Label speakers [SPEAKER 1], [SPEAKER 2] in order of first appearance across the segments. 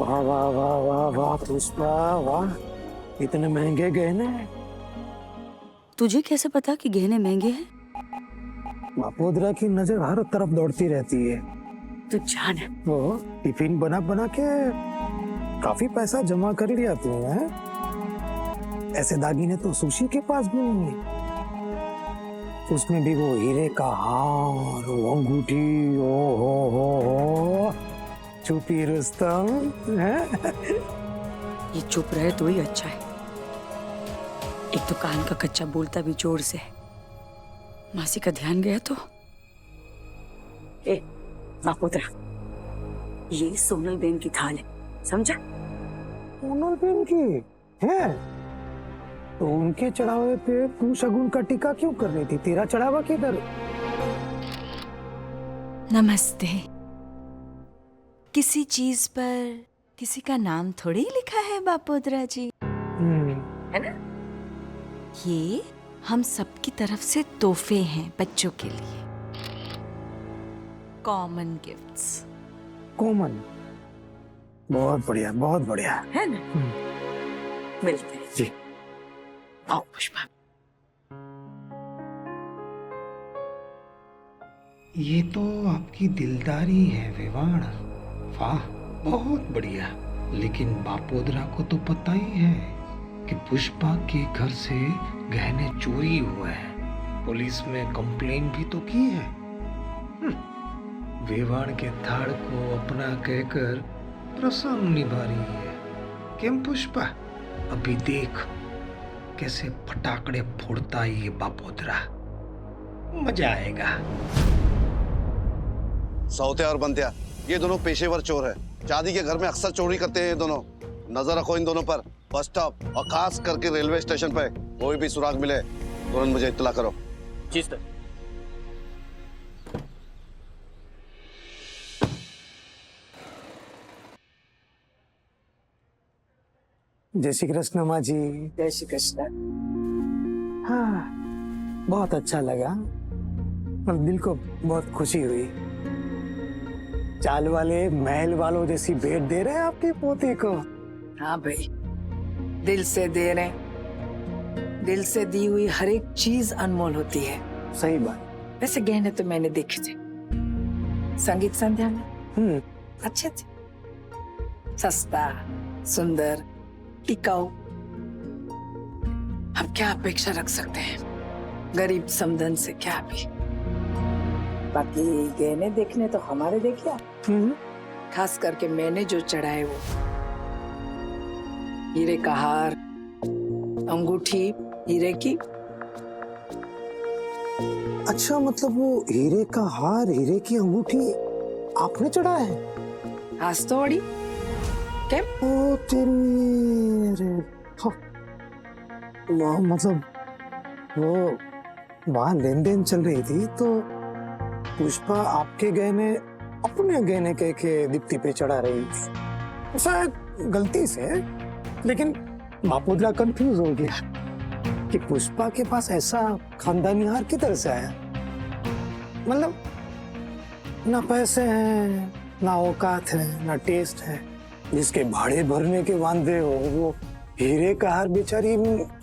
[SPEAKER 1] वाह वाह वाह वाह वाह पुष्पा वाह, इतने महंगे गहने।
[SPEAKER 2] तुझे कैसे पता कि गहने महंगे हैं?
[SPEAKER 1] बापोद्रा की नजर हर तरफ दौड़ती रहती है।
[SPEAKER 2] तू जान।
[SPEAKER 1] वो टिफिन बना बना के काफी पैसा जमा कर लिया तूने। ऐसे दागीने तो सुशी के पास भी नहीं है। उसमें भी वो हीरे का हार, वो अंगूठी, ओ हो, छुपी रुस्तम है।
[SPEAKER 2] ये चुप रहे तो ही अच्छा है। एक तो कान का कच्चा बोलता भी जोर से है। मासी का ध्यान गया तो। ए बापोद्रा, ये सोनल बेन की थाल है, समझा?
[SPEAKER 1] सोनल बेन की है तो उनके चढ़ावे पे तू शगुन का टीका क्यों कर रही थी? तेरा चढ़ावा किधर?
[SPEAKER 3] नमस्ते। किसी चीज पर किसी का नाम थोड़ी लिखा है बापोद्रा जी,
[SPEAKER 2] है ना?
[SPEAKER 3] ये हम सबकी तरफ से तोहफे हैं बच्चों के लिए, कॉमन गिफ्ट्स।
[SPEAKER 1] कॉमन। बहुत बढ़िया, बहुत बढ़िया।
[SPEAKER 2] है ना? मिलते हैं
[SPEAKER 1] जी।
[SPEAKER 2] आओ पुष्पा।
[SPEAKER 4] ये तो आपकी दिलदारी है वेवाण। वाह, बहुत बढ़िया। लेकिन बापोद्रा को तो पता ही है कि पुष्पा के घर से गहने चोरी हुए हैं। पुलिस में कंप्लेन भी तो की है। वेवाण के थाड़ को अपना कहकर प्रसंग निभा रही है। क्यों पुष्पा? अभी देख कैसे फटाकड़े फोड़ता है ये बापोद्रा। मजा आएगा।
[SPEAKER 5] सौत्या और बंत्या, ये दोनों पेशेवर चोर हैं। चांदी के घर में अक्सर चोरी करते हैं ये दोनों। नजर रखो इन दोनों पर। बस स्टॉप और खास करके रेलवे स्टेशन पे कोई भी सुराग मिले तुरंत मुझे इत्तला करो।
[SPEAKER 6] जी सर।
[SPEAKER 1] जय श्री कृष्ण माँ जी।
[SPEAKER 2] जय श्री कृष्ण।
[SPEAKER 1] हाँ, बहुत अच्छा लगा और दिल को बहुत खुशी हुई। चाल वाले महल वालों जैसी भेंट दे रहे हैं आपके पोते को।
[SPEAKER 7] हाँ भाई, दिल से दे रहे। दिल से दी हुई हर एक चीज अनमोल होती है।
[SPEAKER 1] सही बात।
[SPEAKER 7] वैसे गहने तो मैंने देखे थे संगीत संध्या में, अच्छे थे, सस्ता, सुंदर, टिकाऊ। अब क्या अपेक्षा रख सकते हैं गरीब समधन से? क्या भी। बाकी गहने देखने तो हमारे देखिए, खास करके मैंने जो चढ़ाए वो हीरे का हार, अंगूठी हीरे की।
[SPEAKER 1] अच्छा, मतलब वो हीरे का हार, हीरे की अंगूठी आपने चढ़ाया है?
[SPEAKER 7] आज तो बड़ी क्या?
[SPEAKER 1] ओ तेरी, अरे मतलब वो वहां लेन देन चल रही थी तो पुष्पा आपके गहने अपने गहने के दीप्ति पे चढ़ा रही थी, शायद गलती से। लेकिन बापोद्रा कंफ्यूज हो गया कि पुष्पा के पास ऐसा खानदानी हार किधर से आया। मतलब ना पैसे हैं, ना औकात है, ना टेस्ट है। जिसके भाड़े भरने के वांदे हो वो हीरे का हार बेचारी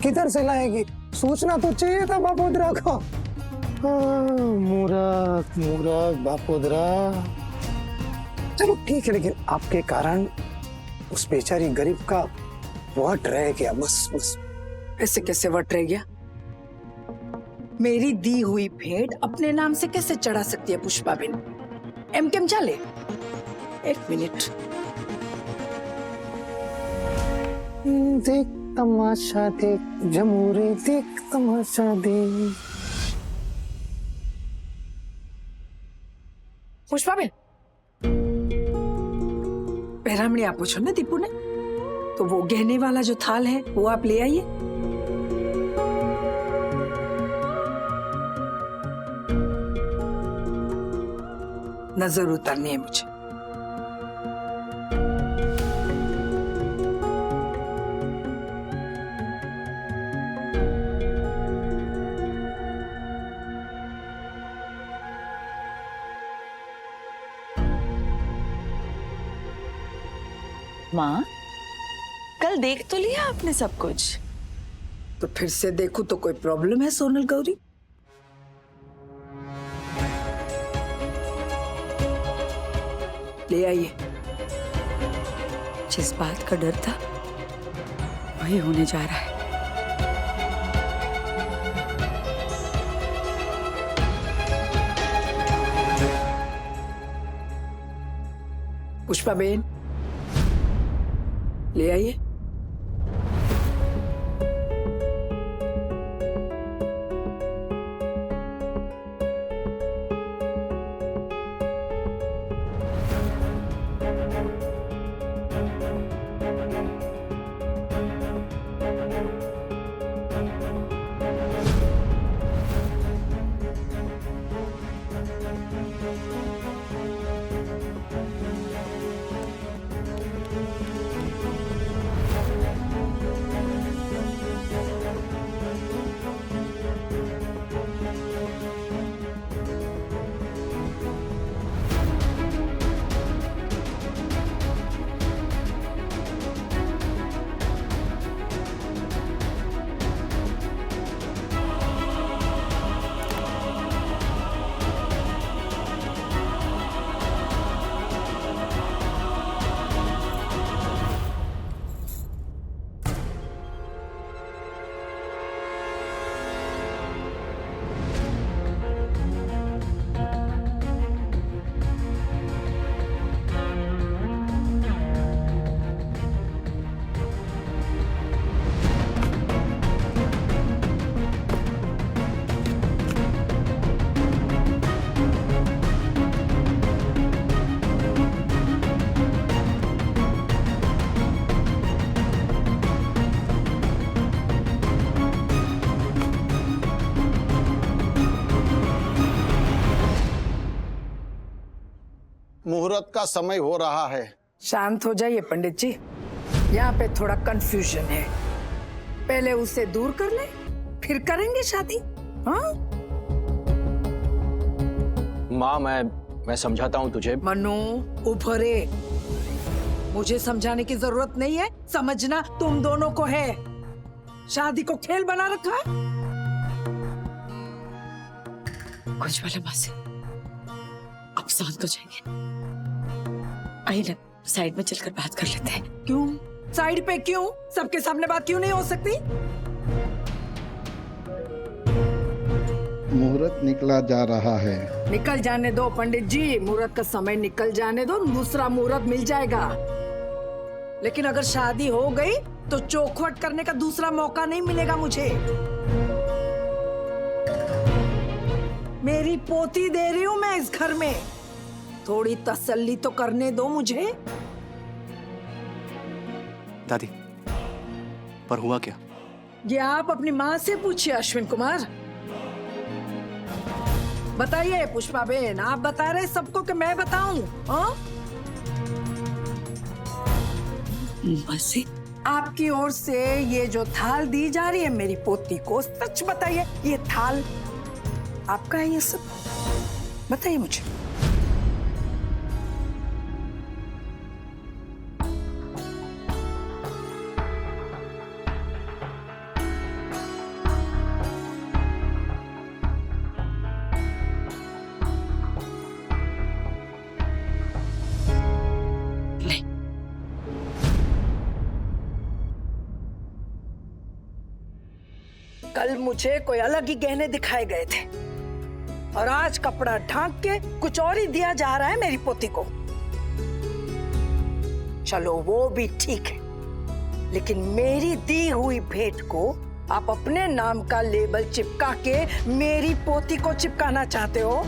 [SPEAKER 1] किधर से लाएगी? सोचना तो चाहिए था बापोद्रा को। मूर्ख मूर्ख बापोद्रा। चलो ठीक है, लेकिन आपके कारण उस बेचारी गरीब का वट रह गया। बस बस।
[SPEAKER 7] ऐसे कैसे वट रह गया? मेरी दी हुई भेंट अपने नाम से कैसे चढ़ा सकती है पुष्पा बिन? एम केम चले? एक मिनट।
[SPEAKER 1] देख तमाशा देख जमूरे, देख तमाशा देख।
[SPEAKER 7] पुष्पा बेन, पैरामणी आप पूछो ना दीपू ने, तो वो गहने वाला जो थाल है वो आप ले आइए। नजर उतारनी है मुझे।
[SPEAKER 3] माँ, कल देख तो लिया आपने सब कुछ।
[SPEAKER 7] तो फिर से देखूं तो कोई प्रॉब्लम है सोनल गौरी? ले आइए।
[SPEAKER 2] जिस बात का डर था वही होने जा रहा है।
[SPEAKER 7] पुष्पा बेन, ले आइए।
[SPEAKER 5] मुहूर्त का समय हो रहा है।
[SPEAKER 7] शांत हो जाइए पंडित जी, यहाँ पे थोड़ा कंफ्यूजन है। पहले उसे दूर कर ले, फिर करेंगे शादी। हाँ
[SPEAKER 6] माँ, मैं समझाता हूँ तुझे।
[SPEAKER 7] मनु, उभरे। मुझे समझाने की जरूरत नहीं है, समझना तुम दोनों को है। शादी को खेल बना रखा है।
[SPEAKER 2] कुछ वाले मासी, अब शांत हो जाएंगे। आइए ना, साइड में चलकर बात कर लेते हैं।
[SPEAKER 7] क्यों साइड पे क्यों? सबके सामने बात क्यों नहीं हो सकती?
[SPEAKER 8] मुहूर्त निकला जा रहा है।
[SPEAKER 7] निकल जाने दो पंडित जी, मुहूर्त का समय निकल जाने दो, दूसरा मुहूर्त मिल जाएगा। लेकिन अगर शादी हो गई तो चौखट करने का दूसरा मौका नहीं मिलेगा मुझे। मेरी पोती दे रही हूं मैं इस घर में, थोड़ी तसल्ली तो करने दो मुझे।
[SPEAKER 6] दादी, पर हुआ क्या?
[SPEAKER 7] ये आप अपनी माँ से पूछिए अश्विन कुमार। बताइए पुष्पा बेन, आप बता रहे सबको कि मैं बताऊं? हाँ?
[SPEAKER 2] मासी,
[SPEAKER 7] आपकी ओर से ये जो थाल दी जा रही है मेरी पोती को, सच बताइए, ये थाल आपका है? ये सब बताइए मुझे। कल मुझे कोई अलग ही गहने दिखाए गए थे और आज कपड़ा ढांक के कुछ और ही दिया जा रहा है मेरी पोती को। चलो वो भी ठीक है, लेकिन मेरी दी हुई भेंट को आप अपने नाम का लेबल चिपका के मेरी पोती को चिपकाना चाहते हो?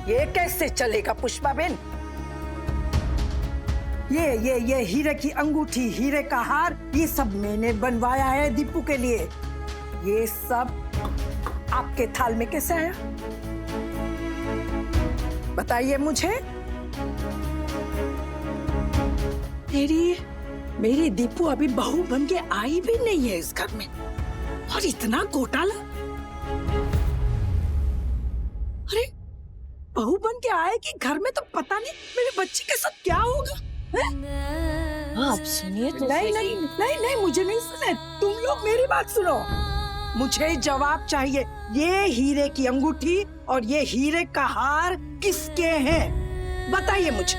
[SPEAKER 7] ये कैसे चलेगा पुष्पा बेन? ये हीरे की अंगूठी, हीरे का हार, ये सब मैंने बनवाया है दीपू के लिए। ये सब आपके थाल में कैसे आया? बताइए मुझे। मेरी दीपू अभी बहू बन के आई भी नहीं है इस घर में, और इतना घोटाला। अरे बहू बन के आएगी घर में तो पता नहीं मेरे बच्चे के साथ क्या होगा।
[SPEAKER 3] आप सुनिए तो
[SPEAKER 7] नहीं नहीं नहीं नहीं, मुझे नहीं सुने। तुम लोग मेरी बात सुनो। मुझे जवाब चाहिए। ये हीरे की अंगूठी और ये हीरे का हार किसके हैं? बताइए मुझे।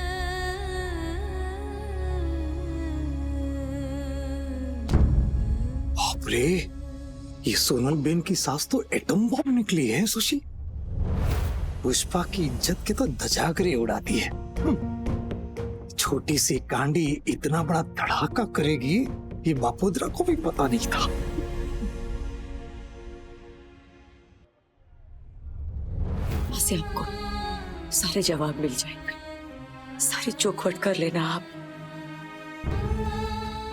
[SPEAKER 1] बाप रे, ये सोनल बेन की सास तो एटम बम निकली है सुशी। पुष्पा की इज्जत के तो धजागरे उड़ाती है। छोटी सी कांडी इतना बड़ा धड़ाका करेगी, ये बापोद्रा को भी पता नहीं था।
[SPEAKER 2] से आपको सारे जवाब मिल जाएंगे, सारी चौखट कर लेना आप।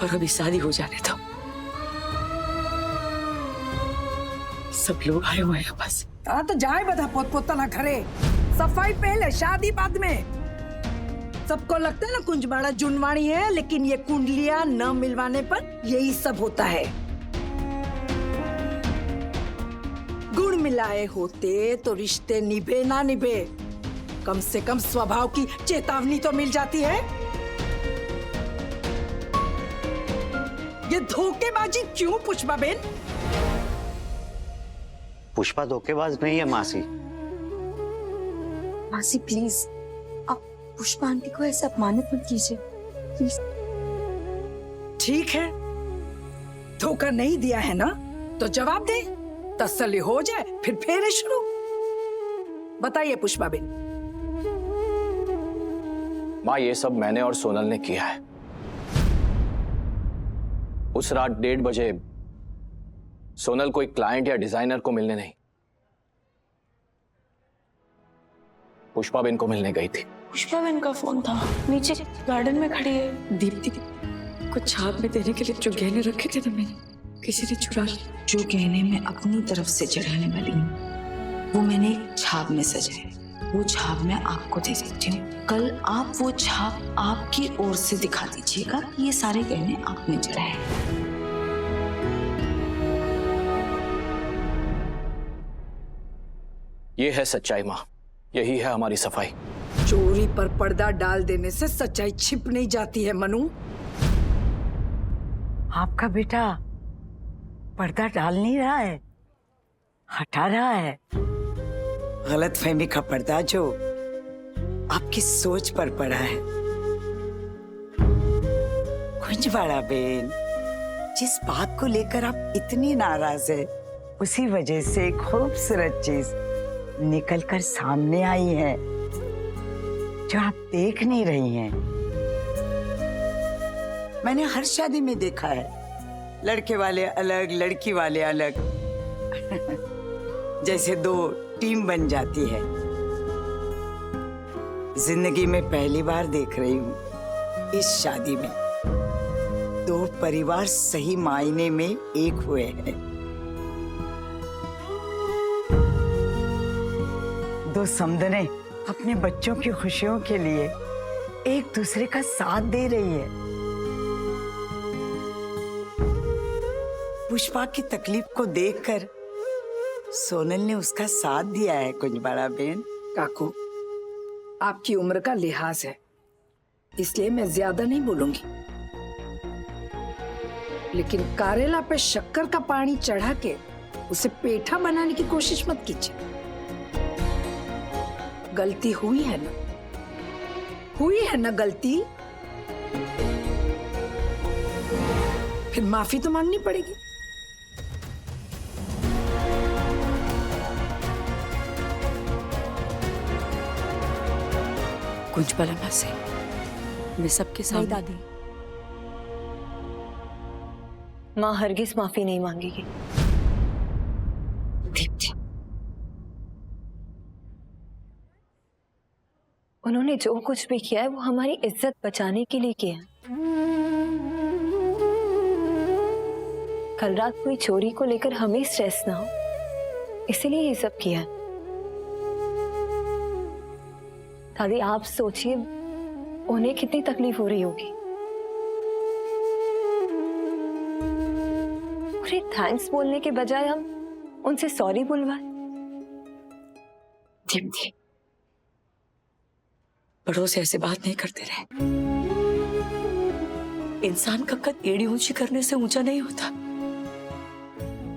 [SPEAKER 2] पर अभी शादी हो जाने दो। सब लोग आए हुए हैं बस।
[SPEAKER 7] तो जाए बधा पोत पोताना घरे। सफाई पहले, शादी बाद में। सबको लगता है ना कुंजबाड़ा जुनवाणी है, लेकिन ये कुंडलियां न मिलवाने पर यही सब होता है। गुण मिलाए होते तो रिश्ते निभे ना निभे, कम से कम स्वभाव की चेतावनी तो मिल जाती है। ये धोखेबाजी क्यों पुष्पा बेन?
[SPEAKER 9] पुष्पा धोखेबाज नहीं है मासी।
[SPEAKER 2] मासी प्लीज, आप पुष्पा आंटी को ऐसे अपमानित मत कीजिए प्लीज।
[SPEAKER 7] ठीक है, धोखा नहीं दिया है ना, तो जवाब दे, तसल्ली हो जाए, फिर फेरे शुरू। बताइए पुष्पा बेन।
[SPEAKER 6] माँ, ये सब मैंने और सोनल ने किया है। उस रात 1:30 बजे सोनल कोई क्लाइंट या डिजाइनर को मिलने नहीं, पुष्पा बेन को मिलने गई थी।
[SPEAKER 2] पुष्पा बेन का फोन था, नीचे गार्डन में खड़ी है। दीप्ति को छाप में देने के लिए जो गहने रखे थे ना मैंने, किसी ने चुरा लिए।
[SPEAKER 3] जो गहने मैं अपनी तरफ से चढ़ाने वाली हूँ वो मैंने एक छाप में सजाए। वो छाप मैं आपको दे देती हूँ। कल आप वो छाप आपकी ओर से दिखा दीजिएगा कि ये सारे गहने आपने चढ़ाए।
[SPEAKER 6] ये है सच्चाई माँ, यही है हमारी सफाई।
[SPEAKER 7] चोरी पर पर्दा डाल देने से सच्चाई छिप नहीं जाती है मनु।
[SPEAKER 10] आपका बेटा पर्दा डाल नहीं रहा है, हटा रहा है। गलतफहमी का पर्दा जो आपकी सोच पर पड़ा है। कुंजबाड़ा बेन, जिस बात को लेकर आप इतनी नाराज है, उसी वजह से खूबसूरत चीज निकलकर सामने आई है जो आप देख नहीं रही हैं। मैंने हर शादी में देखा है, लड़के वाले अलग, लड़की वाले अलग। जैसे दो टीम बन जाती है। जिंदगी में पहली बार देख रही हूँ इस शादी में दो परिवार सही मायने में एक हुए हैं। दो समधने अपने बच्चों की खुशियों के लिए एक दूसरे का साथ दे रही है। पुष्पा की तकलीफ को देखकर सोनल ने उसका साथ दिया है। कुंजबाड़ा बेन,
[SPEAKER 7] काकू, आपकी उम्र का लिहाज है, इसलिए मैं ज्यादा नहीं बोलूंगी। लेकिन कारेला पे शक्कर का पानी चढ़ा के उसे पेठा बनाने की कोशिश मत कीजिए। गलती हुई है ना, हुई है ना गलती, फिर माफी तो मांगनी पड़ेगी।
[SPEAKER 2] कुंजबाड़ा मासी, मैं सबके सामने।
[SPEAKER 11] दादी, माँ हरगिज माफी नहीं मांगेगी।
[SPEAKER 2] दीप्ति,
[SPEAKER 11] उन्होंने जो कुछ भी किया है वो हमारी इज्जत बचाने के लिए किया है। कल रात कोई चोरी को लेकर हमें स्ट्रेस ना हो, इसीलिए ये सब किया है। दादी, आप सोचिए उन्हें कितनी तकलीफ हो रही होगी। अरे थैंक्स बोलने के बजाय हम उनसे सॉरी बुलवाए।
[SPEAKER 2] दीप्ति, बड़ों से ऐसे बात नहीं करते रहे। इंसान का कद एड़ी ऊंची करने से ऊंचा नहीं होता,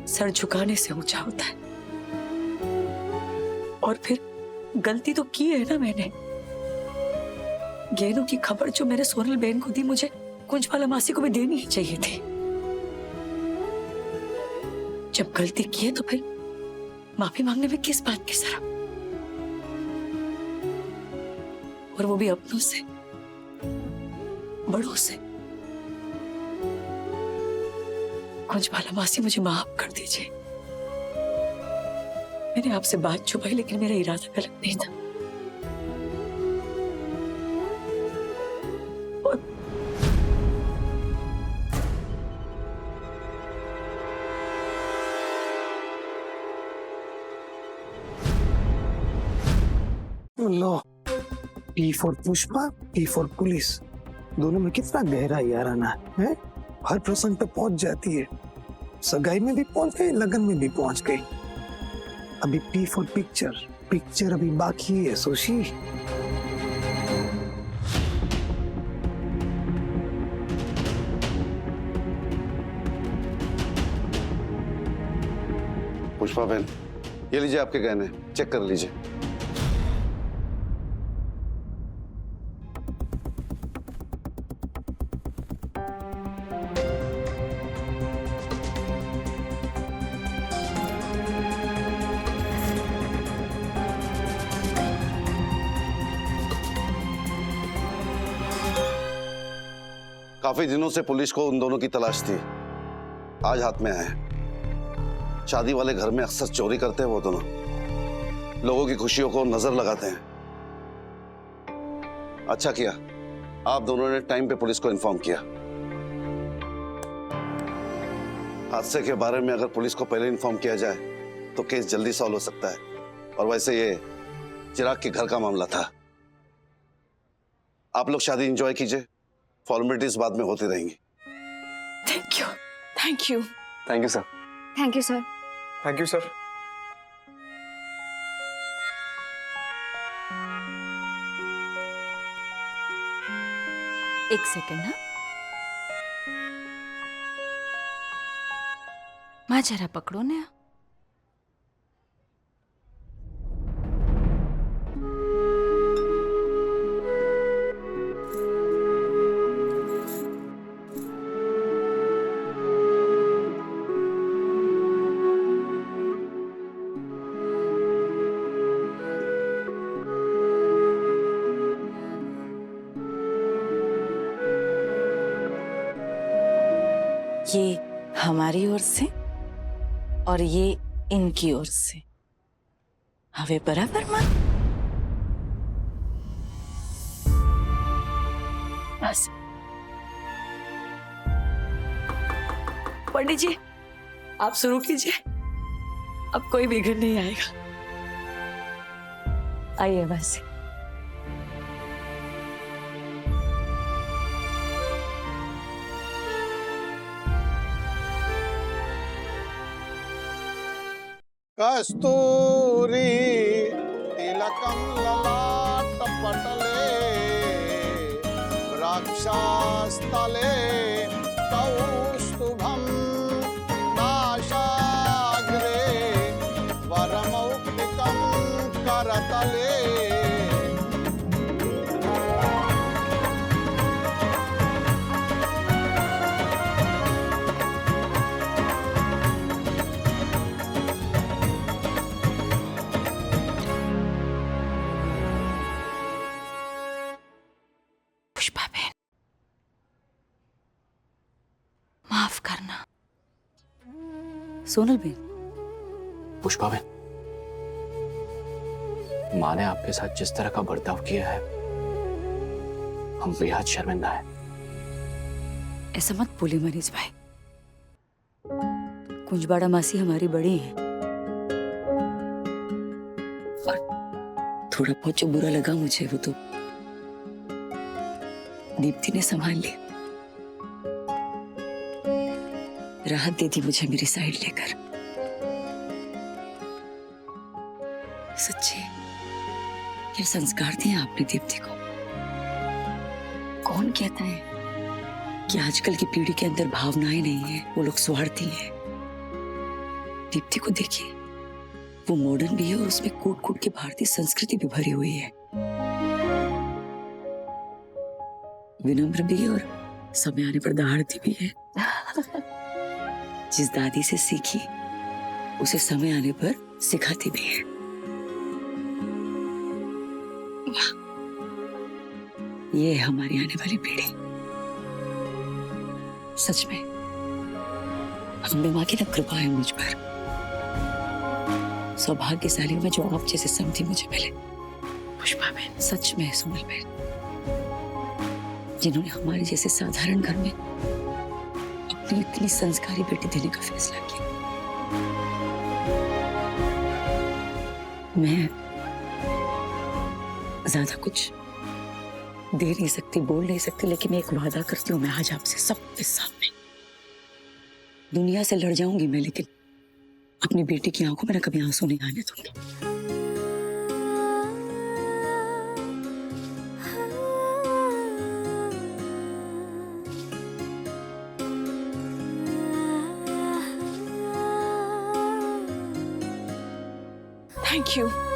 [SPEAKER 2] सर झुकाने से ऊंचा होता है। और फिर गलती तो की है ना मैंने। गहनों की खबर जो मेरे सोनल बहन को दी, मुझे कुंजवाला मासी को भी देनी ही चाहिए थी। जब गलती की है तो फिर माफी मांगने में किस बात की शर्म, और वो भी अपनों से, बड़ों से। कुंजवाला मासी, मुझे माफ कर दीजिए। मैंने आपसे बात छुपाई, लेकिन मेरा इरादा गलत नहीं था।
[SPEAKER 1] लो, P for Pushpa, P for police, दोनों में कितना गहरा याराना है। हर प्रसंग पे पहुंच जाती है। सगाई में भी पहुंच गई, लगन में भी पहुंच गई। अभी P फॉर पिक्चर, पिक्चर अभी बाकी है सोशी।
[SPEAKER 5] पुष्पा बहन, ये लीजिए आपके गहने, चेक कर लीजिए। काफी दिनों से पुलिस को उन दोनों की तलाश थी, आज हाथ में आए। शादी वाले घर में अक्सर चोरी करते हैं वो दोनों, लोगों की खुशियों को नजर लगाते हैं। अच्छा किया आप दोनों ने टाइम पे पुलिस को इन्फॉर्म किया। हादसे के बारे में अगर पुलिस को पहले इन्फॉर्म किया जाए तो केस जल्दी सॉल्व हो सकता है। और वैसे ये चिराग के घर का मामला था। आप लोग शादी एंजॉय कीजिए, फॉर्मेलिटीज बाद में होती रहेंगी।
[SPEAKER 2] Thank you, thank you,
[SPEAKER 6] thank you sir.
[SPEAKER 11] Thank you sir.
[SPEAKER 6] Thank you sir.
[SPEAKER 2] एक सेकंड ना, माँ जरा पकड़ो ना।
[SPEAKER 3] ये हमारी ओर से और ये इनकी ओर से। हवे बराबर मां।
[SPEAKER 2] बस पंडित जी, आप शुरू कीजिए, अब कोई बिगड़ नहीं आएगा। आइए बस।
[SPEAKER 8] कस्तूरी तिलकं ललाटपटले वक्षस्थले कौस्तुभं नासाग्रे वरमौक्तिकं करतले।
[SPEAKER 3] पुष्पा बहन, माफ करना।
[SPEAKER 2] सोनल बहन,
[SPEAKER 6] पुष्पा बहन, माँ ने आपके साथ जिस तरह का बर्ताव किया है, हम बेहद शर्मिंदा हैं।
[SPEAKER 2] ऐसा मत बोले मनीष भाई। कुंजवाड़ा मासी हमारी बड़ी है, और थोड़ा बहुत जो बुरा लगा मुझे वो तो दीप्ति ने संभाल लिया, राहत दे दी मुझे मेरी साइड लेकर। सच्चे क्या संस्कार दिए आपने दीप्ति को। कौन कहता है कि आजकल की पीढ़ी के अंदर भावनाएं नहीं है, वो लोग स्वार्थी हैं। दीप्ति को देखिए, वो मॉडर्न भी है और उसमें कूट कूट के भारतीय संस्कृति भी भरी हुई है। विनम्र भी है और समय आने पर दहाड़ती भी है। जिस दादी से सीखी उसे समय आने पर सिखाती भी है। ये है हमारी आने वाली पीढ़ी। सच में अम्बे माँ की ना कृपा है मुझ पर। सौभाग्यशाली हूं मैं जो आप जैसे समझी मुझे मिले। पुष्पा बहन, सच में सोनल बहन, जिन्होंने हमारे जैसे साधारण घर में अपनी इतनी संस्कारी बेटी देने का फैसला किया। मैं ज्यादा कुछ दे नहीं सकती, बोल नहीं सकती, लेकिन मैं एक वादा करती हूँ, मैं आज आपसे सबके सामने दुनिया से लड़ जाऊंगी मैं, लेकिन अपनी बेटी की आंखों में ना कभी आंसू नहीं आने दूंगी।
[SPEAKER 11] Thank you.